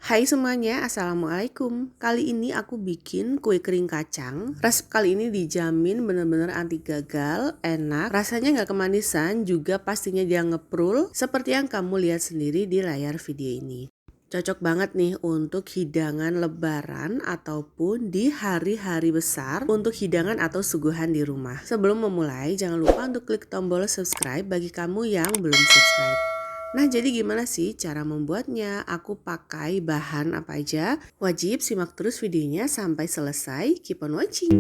Hai semuanya, Assalamualaikum. Kali ini aku bikin kue kering kacang. Resep kali ini dijamin bener-bener anti gagal, enak, rasanya nggak kemanisan, juga pastinya dia ngeprul seperti yang kamu lihat sendiri di layar video ini. Cocok banget nih untuk hidangan lebaran ataupun di hari-hari besar untuk hidangan atau suguhan di rumah. Sebelum memulai, jangan lupa untuk klik tombol subscribe bagi kamu yang belum subscribe. Nah, jadi gimana sih cara membuatnya? Aku pakai bahan apa aja? Wajib simak terus videonya sampai selesai. Keep on watching.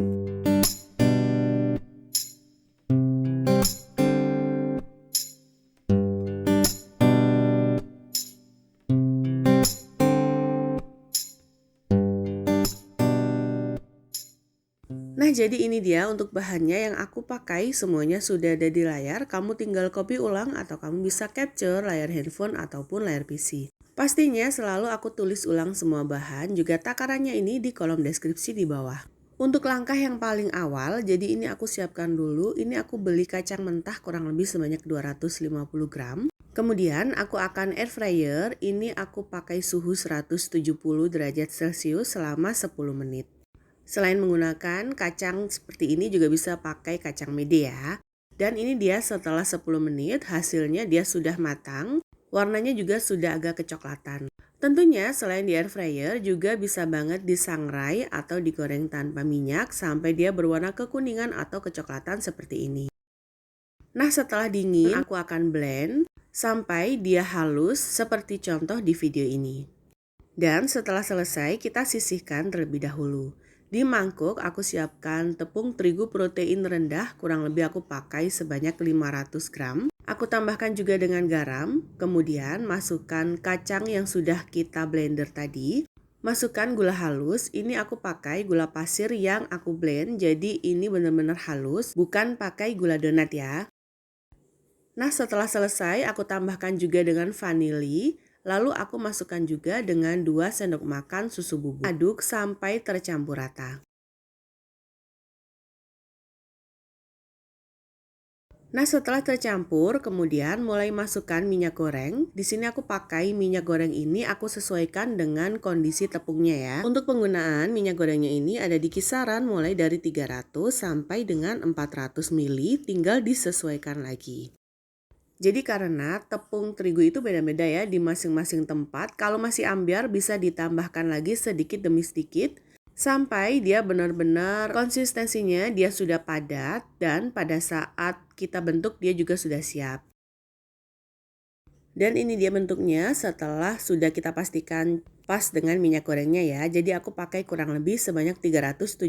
Nah, jadi ini dia untuk bahannya yang aku pakai, semuanya sudah ada di layar. Kamu tinggal copy ulang atau kamu bisa capture layar handphone ataupun layar PC. Pastinya selalu aku tulis ulang semua bahan, juga takarannya ini di kolom deskripsi di bawah. Untuk langkah yang paling awal, jadi ini aku siapkan dulu. Ini aku beli kacang mentah kurang lebih sebanyak 250 gram. Kemudian aku akan air fryer, ini aku pakai suhu 170 derajat Celcius selama 10 menit. Selain menggunakan kacang seperti ini juga bisa pakai kacang mede ya. Dan ini dia setelah 10 menit hasilnya dia sudah matang, warnanya juga sudah agak kecoklatan. Tentunya selain di air fryer juga bisa banget disangrai atau digoreng tanpa minyak sampai dia berwarna kekuningan atau kecoklatan seperti ini. Nah, setelah dingin aku akan blend sampai dia halus seperti contoh di video ini. Dan setelah selesai kita sisihkan terlebih dahulu. Di mangkuk aku siapkan tepung terigu protein rendah, kurang lebih aku pakai sebanyak 500 gram. Aku tambahkan juga dengan garam, kemudian masukkan kacang yang sudah kita blender tadi. Masukkan gula halus, ini aku pakai gula pasir yang aku blend, jadi ini benar-benar halus, bukan pakai gula donat ya. Nah, setelah selesai aku tambahkan juga dengan vanili. Lalu aku masukkan juga dengan 2 sendok makan susu bubuk. Aduk sampai tercampur rata. Nah, setelah tercampur, kemudian mulai masukkan minyak goreng. Di sini aku pakai minyak goreng ini aku sesuaikan dengan kondisi tepungnya ya. Untuk penggunaan minyak gorengnya ini ada di kisaran mulai dari 300 sampai dengan 400 ml, tinggal disesuaikan lagi. Jadi karena tepung terigu itu beda-beda ya di masing-masing tempat. Kalau masih ambyar bisa ditambahkan lagi sedikit demi sedikit sampai dia benar-benar konsistensinya dia sudah padat dan pada saat kita bentuk dia juga sudah siap. Dan ini dia bentuknya setelah sudah kita pastikan pas dengan minyak gorengnya ya. Jadi aku pakai kurang lebih sebanyak 375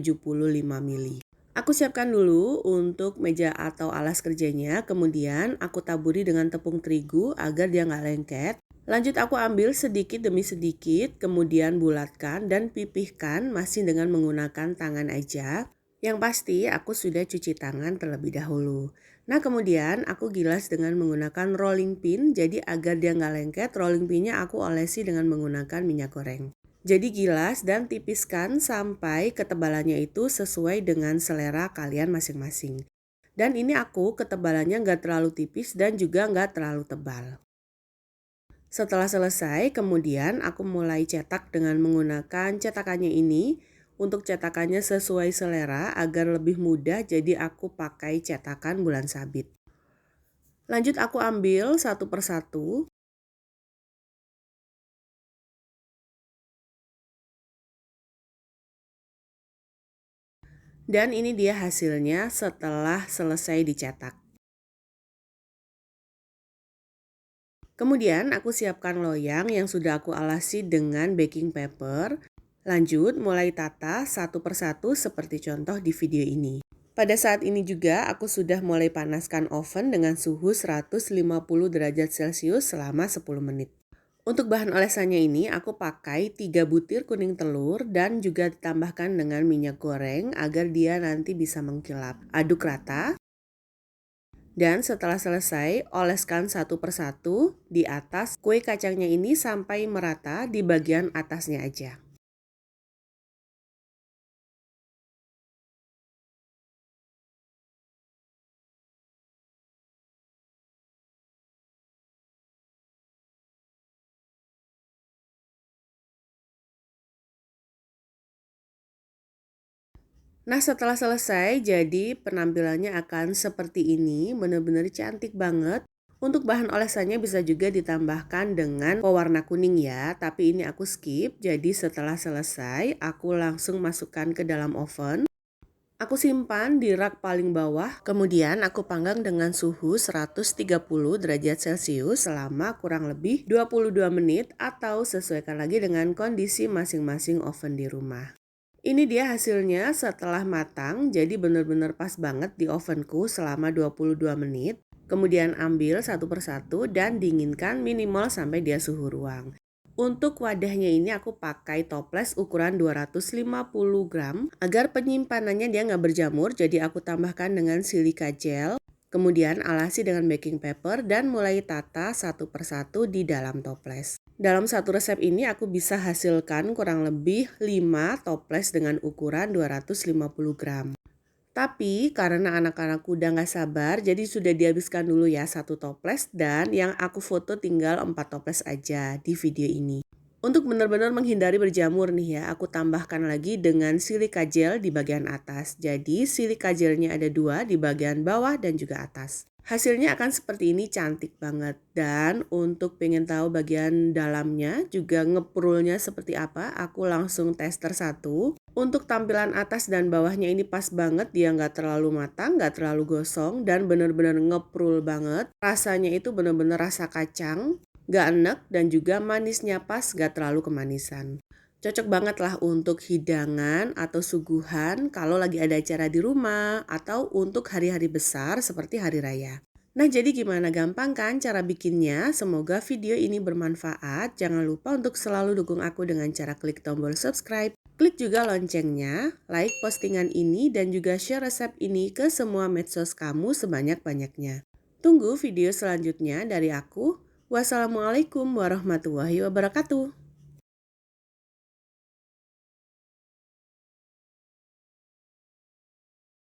ml. Aku siapkan dulu untuk meja atau alas kerjanya, kemudian aku taburi dengan tepung terigu agar dia nggak lengket. Lanjut aku ambil sedikit demi sedikit, kemudian bulatkan dan pipihkan masih dengan menggunakan tangan aja. Yang pasti aku sudah cuci tangan terlebih dahulu. Nah, kemudian aku gilas dengan menggunakan rolling pin, jadi agar dia nggak lengket, rolling pinnya aku olesi dengan menggunakan minyak goreng. Jadi gilas dan tipiskan sampai ketebalannya itu sesuai dengan selera kalian masing-masing. Dan ini aku ketebalannya nggak terlalu tipis dan juga nggak terlalu tebal. Setelah selesai, kemudian aku mulai cetak dengan menggunakan cetakannya ini. Untuk cetakannya sesuai selera agar lebih mudah, jadi aku pakai cetakan bulan sabit. Lanjut aku ambil satu persatu. Dan ini dia hasilnya setelah selesai dicetak. Kemudian aku siapkan loyang yang sudah aku alasi dengan baking paper. Lanjut mulai tata satu persatu seperti contoh di video ini. Pada saat ini juga aku sudah mulai panaskan oven dengan suhu 150 derajat Celcius selama 10 menit. Untuk bahan olesannya ini aku pakai 3 butir kuning telur dan juga ditambahkan dengan minyak goreng agar dia nanti bisa mengkilap. Aduk rata. Dan setelah selesai, oleskan satu persatu di atas kue kacangnya ini sampai merata di bagian atasnya aja. Nah, setelah selesai, jadi penampilannya akan seperti ini, bener-bener cantik banget. Untuk bahan olesannya bisa juga ditambahkan dengan pewarna kuning ya, tapi ini aku skip. Jadi setelah selesai, aku langsung masukkan ke dalam oven. Aku simpan di rak paling bawah, kemudian aku panggang dengan suhu 130 derajat Celcius selama kurang lebih 22 menit atau sesuaikan lagi dengan kondisi masing-masing oven di rumah. Ini dia hasilnya setelah matang, jadi benar-benar pas banget di ovenku selama 22 menit. Kemudian ambil satu persatu dan dinginkan minimal sampai dia suhu ruang. Untuk wadahnya ini aku pakai toples ukuran 250 gram agar penyimpanannya dia nggak berjamur, jadi aku tambahkan dengan silika gel. Kemudian alasi dengan baking paper dan mulai tata satu persatu di dalam toples. Dalam satu resep ini aku bisa hasilkan kurang lebih 5 toples dengan ukuran 250 gram. Tapi karena anak-anakku udah nggak sabar, jadi sudah dihabiskan dulu ya satu toples dan yang aku foto tinggal 4 toples aja di video ini. Untuk benar-benar menghindari berjamur nih ya, aku tambahkan lagi dengan silika gel di bagian atas. Jadi silika gelnya ada 2 di bagian bawah dan juga atas. Hasilnya akan seperti ini, cantik banget. Dan untuk pengen tahu bagian dalamnya juga ngeprulnya seperti apa, aku langsung tester satu. Untuk tampilan atas dan bawahnya ini pas banget, dia nggak terlalu matang, nggak terlalu gosong, dan benar-benar ngeprul banget. Rasanya itu benar-benar rasa kacang, nggak enek, dan juga manisnya pas, nggak terlalu kemanisan. Cocok banget lah untuk hidangan atau suguhan kalau lagi ada acara di rumah atau untuk hari-hari besar seperti hari raya. Nah, jadi gimana, gampang kan cara bikinnya? Semoga video ini bermanfaat. Jangan lupa untuk selalu dukung aku dengan cara klik tombol subscribe. Klik juga loncengnya, like postingan ini, dan juga share resep ini ke semua medsos kamu sebanyak-banyaknya. Tunggu video selanjutnya dari aku. Wassalamualaikum warahmatullahi wabarakatuh.